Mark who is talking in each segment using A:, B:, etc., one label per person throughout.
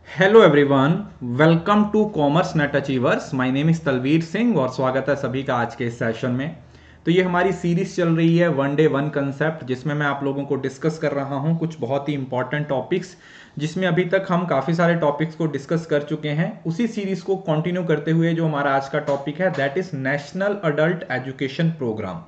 A: Hello everyone, welcome to commerce net achievers. My name is Talveer Singh और स्वागत है सभी का आज के इस सेशन में। तो ये हमारी सीरीज चल रही है वन डे वन कंसेप्ट, जिसमें मैं आप लोगों को डिस्कस कर रहा हूँ कुछ बहुत ही इंपॉर्टेंट टॉपिक्स, जिसमें अभी तक हम काफ़ी सारे टॉपिक्स को डिस्कस कर चुके हैं। उसी सीरीज को कंटिन्यू करते हुए जो हमारा आज का टॉपिक है that is national adult education programme.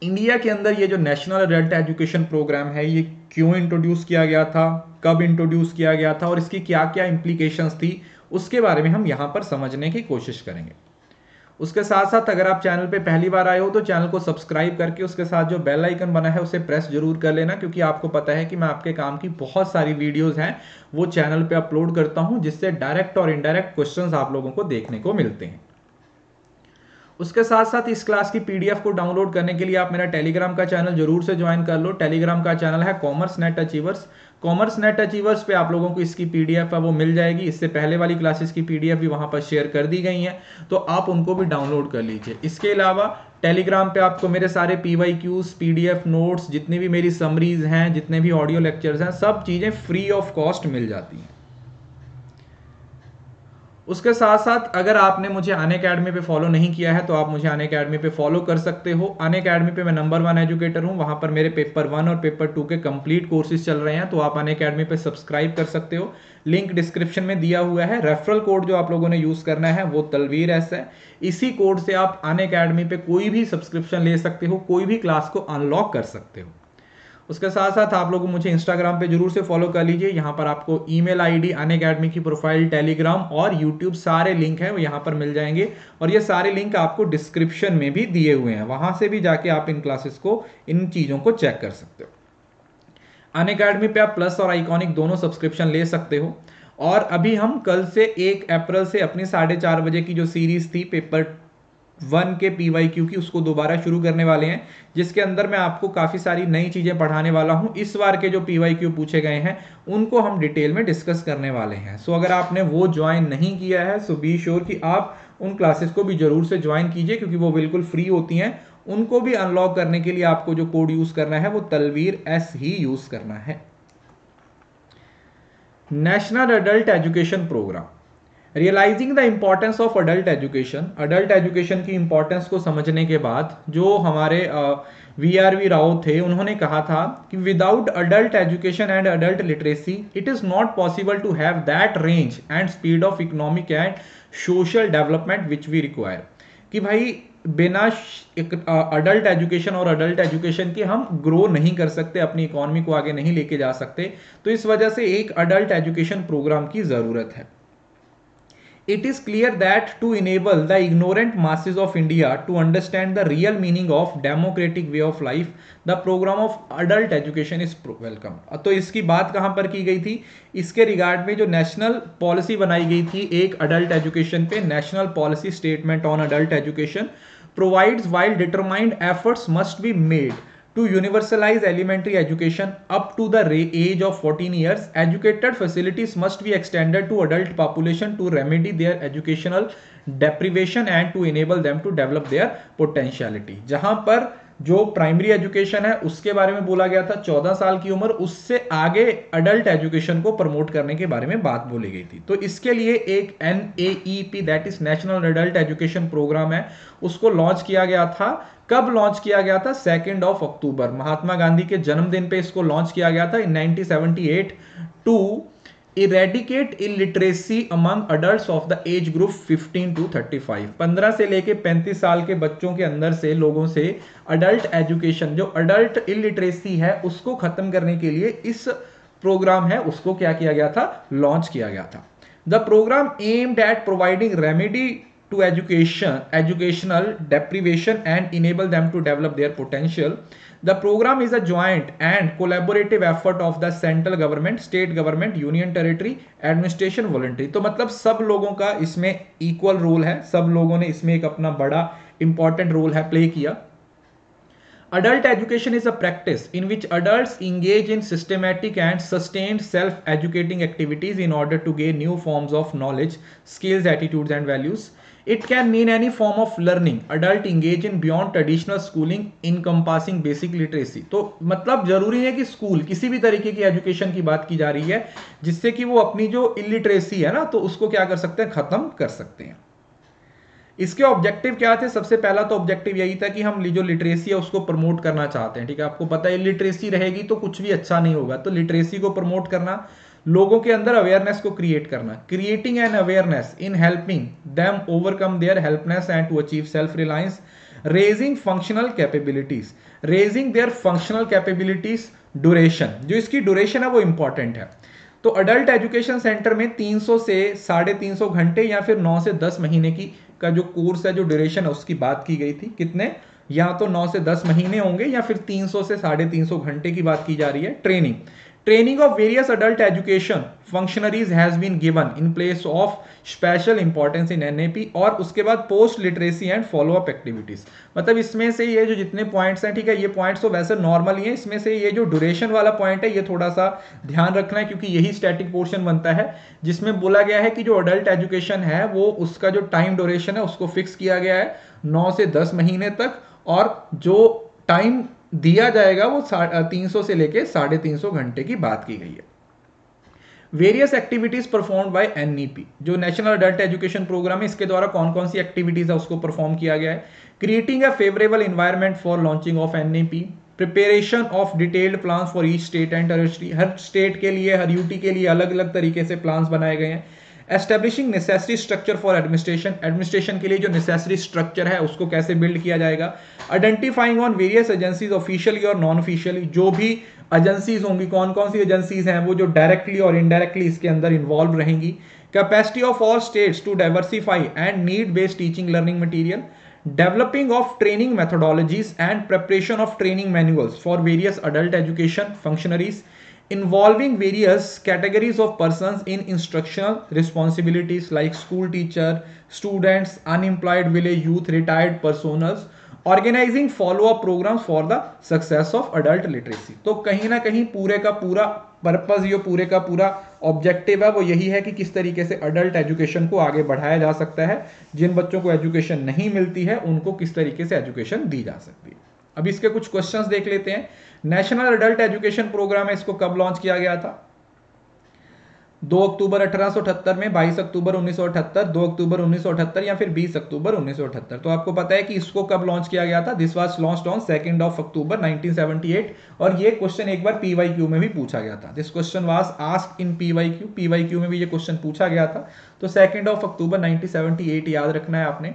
A: India के अंदर ये जो नेशनल अडल्ट एजुकेशन प्रोग्राम है ये क्यों इंट्रोड्यूस किया गया था, कब इंट्रोड्यूस किया गया था और इसकी क्या क्या इंप्लीकेशंस थी, उसके बारे में हम यहाँ पर समझने की कोशिश करेंगे। उसके साथ साथ अगर आप चैनल पे पहली बार आए हो तो चैनल को सब्सक्राइब करके उसके साथ जो बेल आइकन बना है उसे प्रेस जरूर कर लेना, क्योंकि आपको पता है कि मैं आपके काम की बहुत सारी वीडियोस हैं वो चैनल पे अपलोड करता हूं, जिससे डायरेक्ट और इनडायरेक्ट क्वेश्चंस आप लोगों को देखने को मिलते हैं। उसके साथ साथ इस क्लास की पीडीएफ को डाउनलोड करने के लिए आप मेरा टेलीग्राम का चैनल जरूर से ज्वाइन कर लो। टेलीग्राम का चैनल है commerce net achievers. Commerce net achievers पे आप लोगों को इसकी पीडीएफ है वो मिल जाएगी। इससे पहले वाली क्लासेस की पीडीएफ भी वहां पर शेयर कर दी गई हैं, तो आप उनको भी डाउनलोड कर लीजिए। इसके अलावा टेलीग्राम पे आपको मेरे सारे पीवाईक्यूज, पीडीएफ नोट्स, जितनी भी मेरी समरीज हैं, जितने भी ऑडियो लेक्चर्स हैं, सब चीजें फ्री ऑफ कॉस्ट मिल जाती हैं। उसके साथ साथ अगर आपने मुझे अनअकैडमी पे फॉलो नहीं किया है तो आप मुझे अनअकैडमी पे फॉलो कर सकते हो। अनअकैडमी पे मैं नंबर 1 एजुकेटर हूं, वहां पर मेरे पेपर 1 और पेपर 2 के कंप्लीट कोर्सेज चल रहे हैं, तो आप अनअकैडमी पे सब्सक्राइब कर सकते हो। लिंक डिस्क्रिप्शन में दिया हुआ है। रेफरल कोड जो आप लोगों ने यूज करना है वो तलवीर एस है। इसी कोड से आप अनअकैडमी पे कोई भी सब्सक्रिप्शन ले सकते हो, कोई भी क्लास को अनलॉक कर सकते हो। उसके साथ साथ आप लोग मुझे इंस्टाग्राम पे जरूर से फॉलो कर लीजिए। यहाँ पर आपको ईमेल आईडी, अनअकैडमी की प्रोफाइल, टेलीग्राम और यूट्यूब सारे लिंक हैं वो यहाँ पर मिल जाएंगे, और ये सारे लिंक आपको डिस्क्रिप्शन में भी दिए हुए हैं, वहां से भी जाके आप इन क्लासेस को, इन चीजों को चेक कर सकते हो। अनअकैडमी पे आप प्लस और आइकॉनिक दोनों सब्सक्रिप्शन ले सकते हो। और अभी हम कल से 1 अप्रैल से अपनी 4:30 बजे की जो सीरीज थी पेपर 1 के पीवाईक्यू की, उसको दोबारा शुरू करने वाले हैं, जिसके अंदर मैं आपको काफी सारी नई चीजें पढ़ाने वाला हूं। इस बार के जो पीवाईक्यू पूछे गए हैं उनको हम डिटेल में डिस्कस करने वाले हैं। सो अगर आपने वो ज्वाइन नहीं किया है सो बी श्योर कि आप उन क्लासेस को भी जरूर से ज्वाइन कीजिए, क्योंकि वो बिल्कुल फ्री होती हैं। उनको भी अनलॉक करने के लिए आपको जो कोड यूज करना है वो तलवीर एस ही यूज करना है। National adult education programme, realising the importance of adult education की इंपॉर्टेंस को समझने के बाद जो हमारे वी राव थे, उन्होंने कहा था कि without adult education and adult literacy it is not possible to have that range and speed of economic and social development which we require. कि भाई बिना अडल्ट एजुकेशन और अडल्ट एजुकेशन के हम ग्रो नहीं कर सकते, अपनी इकोनॉमी को आगे नहीं लेके जा सकते। तो इस वजह से एक अडल्ट एजुकेशन प्रोग्राम की जरूरत है। It is clear that to enable the ignorant masses of India to understand the real meaning of democratic way of life, the program of adult education is welcome। तो इसकी बात कहां पर की गई थी? इसके रिगार्ड में जो नेशनल पॉलिसी बनाई गई थी एक अडल्ट एजुकेशन पे, national policy statement on adult education provides while determined efforts must be made to universalize elementary education up to the age of 14 years, educated facilities must be extended to adult population to remedy their educational deprivation and to enable them to develop their potentiality। जहां पर जो primary education है उसके बारे में बोला गया था 14 साल की उम्र, उससे आगे अडल्ट एजुकेशन को प्रमोट करने के बारे में बात बोली गई थी। तो इसके लिए एक NAEP that is national adult education programme है, उसको लॉन्च किया गया था। कब लॉन्च किया गया था? 2 अक्टूबर, महात्मा गांधी के जन्मदिन पे इसको लॉन्च किया गया था in 1978 to eradicate illiteracy among adults of the age group 15 to 35। 15 से लेके 35 साल के बच्चों के अंदर से, लोगों से अडल्ट एजुकेशन, जो अडल्ट इलिटरेसी है उसको खत्म करने के लिए इस प्रोग्राम है उसको क्या किया गया था? लॉन्च किया गया था। The programme aimed at providing remedy to educational deprivation and enable them to develop their potential. The program is a joint and collaborative effort of the central government, state government, union territory, administration, voluntary। तो मतलब सब लोगों का इसमें equal role है, सब लोगों ने इसमें एक अपना बड़ा इंपॉर्टेंट रोल है प्ले किया। Adult education is a practice in which adults engage in systematic and sustained self-educating activities in order to gain new forms of knowledge, skills, attitudes, and values. It can mean any form of learning adult engage in beyond traditional schooling encompassing basic literacy. तो मतलब जरूरी है कि school किसी भी तरीके की education की बात की जा रही है जिससे कि वो अपनी जो इलिटरेसी है ना तो उसको क्या कर सकते हैं, खत्म कर सकते हैं। इसके ऑब्जेक्टिव क्या थे? सबसे पहला तो ऑब्जेक्टिव यही था कि हम जो लिटरेसी है उसको प्रमोट करना चाहते हैं। ठीक है, आपको पता है लिटरेसी रहेगी तो कुछ भी अच्छा नहीं होगा, तो लिटरेसी को प्रमोट करना, लोगों के अंदर अवेयरनेस को क्रिएट करना, creating an awareness in helping them overcome their helplessness and to achieve self reliance, raising functional capabilities, raising their functional capabilities, duration, जो इसकी ड्यूरेशन है वो इंपॉर्टेंट है। तो अडल्ट एजुकेशन सेंटर में 300 से 350 घंटे या फिर 9 से 10 महीने की का जो कोर्स है, जो ड्यूरेशन है उसकी बात की गई थी। कितने? या तो 9 से 10 महीने होंगे या फिर 300 से 350 घंटे की बात की जा रही है। Training of various adult education functionaries has been given in place of special importance in NAP, और उसके बाद post literacy and follow up activities. मतलब इसमें से ये जो जितने पॉइंट्स हैं, ठीक है, ये पॉइंट्स तो वैसे नॉर्मल ही हैं, इसमें से ये जो ड्यूरेशन वाला पॉइंट है ये थोड़ा सा ध्यान रखना है, क्योंकि यही स्टैटिक पोर्शन बनता है जिसमें बोला गया है कि जो अडल्ट एजुकेशन है वो उसका जो टाइम ड्यूरेशन है उसको फिक्स किया गया है 9 से 10 महीने तक, और जो टाइम दिया जाएगा वो 300 से लेके 350 घंटे की बात की गई है। Various activities performed by NEP, जो नेशनल अडल्ट एजुकेशन प्रोग्राम है, इसके द्वारा कौन कौन सी एक्टिविटीज है उसको परफॉर्म किया गया है। Creating a favourable environment for launching of NEP, preparation of detailed plan for each state and territory, her state के लिए, हर यूटी के लिए अलग अलग तरीके से प्लान्स बनाए गए हैं। Establishing necessary structure for administration, administration के लिए जो नेसेसरी स्ट्रक्चर है उसको कैसे बिल्ड किया जाएगा। Identifying on various agencies officially और नॉन ऑफिशियली, जो भी एजेंसीज होंगी, कौन कौन सी एजेंसीज हैं वो जो डायरेक्टली और इनडायरेक्टली इसके अंदर इन्वॉल्व रहेंगी। Capacity of all states to diversify and need based teaching learning material, developing of training methodologies and preparation of training manuals for various adult education functionaries involving various categories of persons in instructional responsibilities like school teacher, students, unemployed village youth, retired personals, organising follow up programmes for the success of adult literacy. तो कहीं ना कहीं पूरे का पूरा purpose, ये पूरे का पूरा ऑब्जेक्टिव है वो यही है कि किस तरीके से अडल्ट एजुकेशन को आगे बढ़ाया जा सकता है, जिन बच्चों को एजुकेशन नहीं मिलती है उनको किस तरीके से एजुकेशन दी जा सकती है। अब इसके कुछ क्वेश्चंस देख लेते हैं। नेशनल अडल्ट एजुकेशन प्रोग्राम है, इसको कब लॉन्च किया गया था? 2 अक्टूबर 1878 में, 22 अक्टूबर 1978, 2 अक्टूबर 1978 या फिर 20 अक्टूबर 1978। तो आपको पता है कि इसको कब लॉन्च किया गया था? दिस वाज लॉन्च्ड ऑन 2 अक्टूबर 1978, और ये क्वेश्चन एक बार पीवाईक्यू में भी पूछा गया था। This question was asked in PYQ में भी ये क्वेश्चन पूछा गया था। तो 2 अक्टूबर 1978 याद रखना है आपने।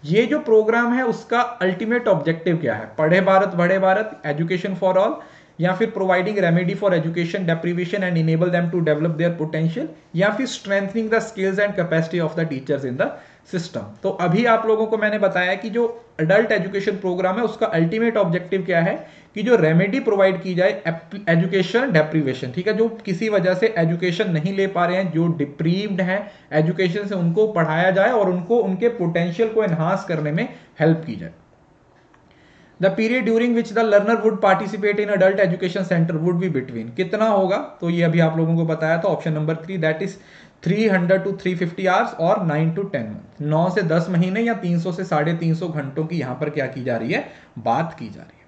A: ये जो प्रोग्राम है उसका अल्टीमेट ऑब्जेक्टिव क्या है? पढ़े भारत बढ़े भारत, एजुकेशन फॉर ऑल, या फिर providing remedy for education deprivation and enable them to develop their potential, या फिर strengthening the skills and capacity of the teachers in the system. तो अभी आप लोगों को मैंने बताया कि जो अडल्ट एजुकेशन प्रोग्राम है उसका अल्टीमेट ऑब्जेक्टिव क्या है कि जो रेमेडी प्रोवाइड की जाए एजुकेशन डेप्रीवेशन, ठीक है, जो किसी वजह से एजुकेशन नहीं ले पा रहे हैं, जो डिप्रीव्ड हैं एजुकेशन से, उनको पढ़ाया जाए और उनको उनके पोटेंशियल को एनहांस करने में हेल्प की जाए। The period during which the learner would participate in adult education center would be between, कितना होगा? तो ये अभी आप लोगों को बताया था, option number 3, that is 300 to 350 hours और 9 to 10 मंथ। 9 से 10 महीने या 300 से 350 घंटों की यहाँ पर क्या की जा रही है? बात की जा रही है।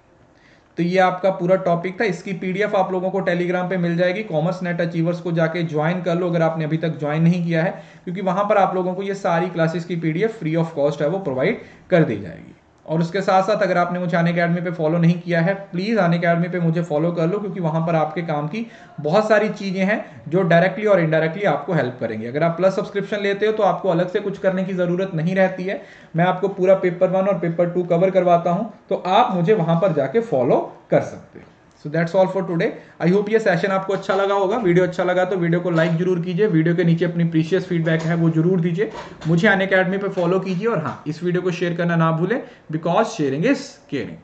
A: तो ये आपका पूरा टॉपिक था। इसकी पीडीएफ आप लोगों को टेलीग्राम पे मिल जाएगी। कॉमर्स नेट अचीवर्स को जाके ज्वाइन कर लो अगर आपने अभी तक ज्वाइन नहीं किया है, क्योंकि वहां पर आप लोगों को ये सारी क्लासेस की पीडीएफ फ्री ऑफ कॉस्ट है वो प्रोवाइड कर दी जाएगी। और उसके साथ साथ अगर आपने मुझे अन अकेडमी पे फॉलो नहीं किया है, प्लीज़ अन अकेडमी पे मुझे फॉलो कर लो, क्योंकि वहाँ पर आपके काम की बहुत सारी चीज़ें हैं जो डायरेक्टली और इनडायरेक्टली आपको हेल्प करेंगी। अगर आप प्लस सब्सक्रिप्शन लेते हो तो आपको अलग से कुछ करने की ज़रूरत नहीं रहती है। मैं आपको पूरा पेपर 1 और पेपर 2 कवर करवाता हूँ, तो आप मुझे वहाँ पर जाके फॉलो कर सकते हो। So that's all for today. I hope ये सेशन आपको अच्छा लगा होगा। वीडियो अच्छा लगा तो वीडियो को लाइक जरूर कीजिए, वीडियो के नीचे अपनी प्रीशियस फीडबैक है वो जरूर दीजिए, मुझे अन अकेडमी पे फॉलो कीजिए, और हाँ, इस वीडियो को शेयर करना ना भूलें, बिकॉज शेयरिंग इज केयरिंग।